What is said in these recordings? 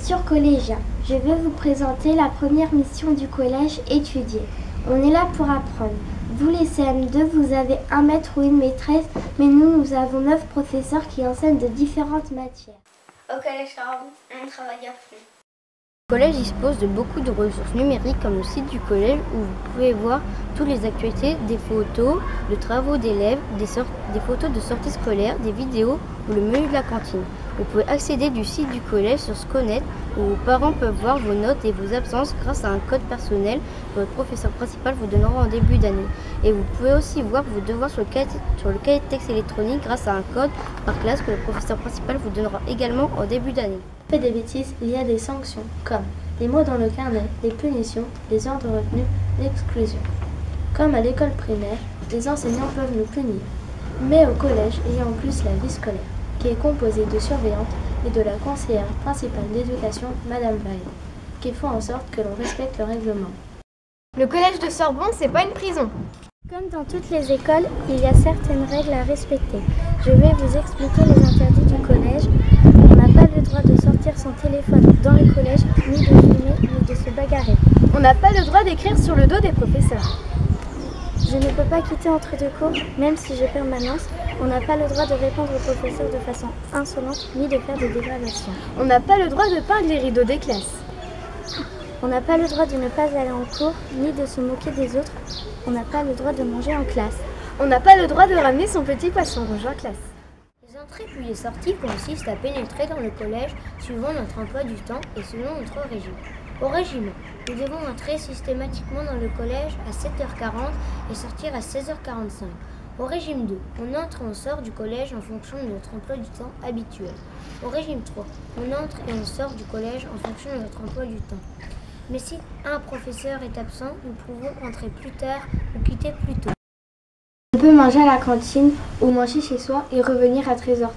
Futurs collégiens, je vais vous présenter la première mission du collège étudier. On est là pour apprendre. Vous les CM2, vous avez un maître ou une maîtresse, mais nous avons 9 professeurs qui enseignent de différentes matières. Au collège Charbon, on travaille à fond. Le collège dispose de beaucoup de ressources numériques comme le site du collège où vous pouvez voir toutes les actualités, des photos de travaux d'élèves, des photos de sorties scolaires, des vidéos ou le menu de la cantine. Vous pouvez accéder du site du collège sur Sconet où vos parents peuvent voir vos notes et vos absences grâce à un code personnel que votre professeur principal vous donnera en début d'année. Et vous pouvez aussi voir vos devoirs sur le cahier de texte électronique grâce à un code par classe que le professeur principal vous donnera également en début d'année. Fait des bêtises, il y a des sanctions, comme les mots dans le carnet, les punitions, les ordres retenus, l'exclusion. Comme à l'école primaire, les enseignants peuvent nous punir. Mais au collège, il y a en plus la vie scolaire, qui est composée de surveillantes et de la conseillère principale d'éducation, Madame Veil, qui font en sorte que l'on respecte le règlement. Le collège de Sorbonne, c'est pas une prison. Comme dans toutes les écoles, il y a certaines règles à respecter. Je vais vous expliquer les interdits du collège. On n'a pas le droit de sortir son téléphone dans le collège, ni de filmer, ni de se bagarrer. On n'a pas le droit d'écrire sur le dos des professeurs. Je ne peux pas quitter entre deux cours, même si j'ai permanence. On n'a pas le droit de répondre aux professeurs de façon insolente, ni de faire des dégradations. On n'a pas le droit de peindre les rideaux des classes. On n'a pas le droit de ne pas aller en cours, ni de se moquer des autres. On n'a pas le droit de manger en classe. On n'a pas le droit de ramener son petit poisson rouge en classe. Les entrées puis les sorties consistent à pénétrer dans le collège suivant notre emploi du temps et selon notre régime. Au régime, nous devons entrer systématiquement dans le collège à 7h40 et sortir à 16h45. Au régime 2, on entre et on sort du collège en fonction de notre emploi du temps habituel. Au régime 3, on entre et on sort du collège en fonction de notre emploi du temps. Mais si un professeur est absent, nous pouvons entrer plus tard ou quitter plus tôt. On peut manger à la cantine ou manger chez soi et revenir à 13h30.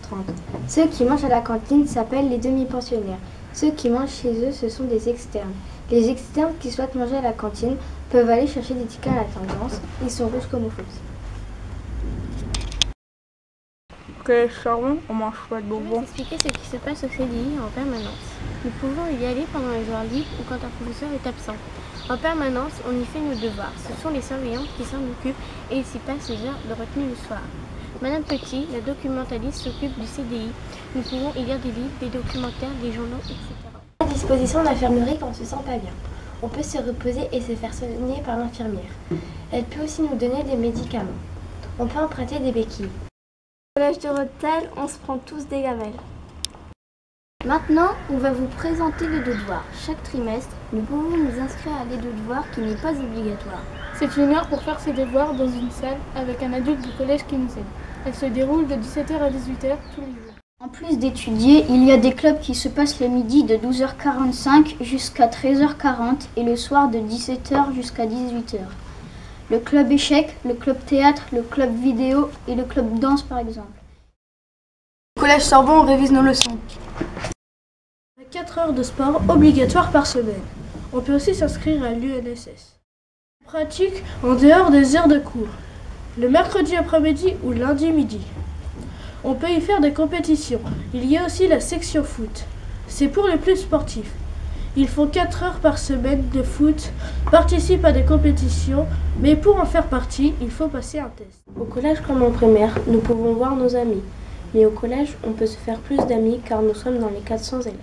Ceux qui mangent à la cantine s'appellent les demi-pensionnaires. Ceux qui mangent chez eux, ce sont des externes. Les externes qui souhaitent manger à la cantine peuvent aller chercher des tickets à la tendance. Ils sont rouges comme au foot. Au collège Charbon, on mange pas de Je vais bonbons. expliquer ce qui se passe au CDI en permanence. Nous pouvons y aller pendant les heures libres ou quand un professeur est absent. En permanence, on y fait nos devoirs. Ce sont les surveillants qui s'en occupent et ils s'y passent les heures de retenue le soir. Madame Petit, la documentaliste, s'occupe du CDI. Nous pouvons y lire des livres, des documentaires, des journaux, etc. À disposition de l'infirmerie quand on se sent pas bien. On peut se reposer et se faire soigner par l'infirmière. Elle peut aussi nous donner des médicaments. On peut emprunter des béquilles. Au collège de Rethel, on se prend tous des gamelles. Maintenant, on va vous présenter les devoirs. Chaque trimestre, nous pouvons nous inscrire à des devoirs qui n'est pas obligatoire. C'est une heure pour faire ses devoirs dans une salle avec un adulte du collège qui nous aide. Elle se déroule de 17h à 18h tous les jours. En plus d'étudier, il y a des clubs qui se passent le midi de 12h45 jusqu'à 13h40 et le soir de 17h jusqu'à 18h. Le club échec, le club théâtre, le club vidéo et le club danse par exemple. Au collège Sorbonne, on révise nos leçons. On a 4 heures de sport obligatoires par semaine. On peut aussi s'inscrire à l'UNSS. On pratique en dehors des heures de cours, le mercredi après-midi ou lundi midi. On peut y faire des compétitions. Il y a aussi la section foot. C'est pour les plus sportifs. Ils font 4 heures par semaine de foot, participent à des compétitions, mais pour en faire partie, il faut passer un test. Au collège comme en primaire, nous pouvons voir nos amis. Mais au collège, on peut se faire plus d'amis car nous sommes dans les 400 élèves.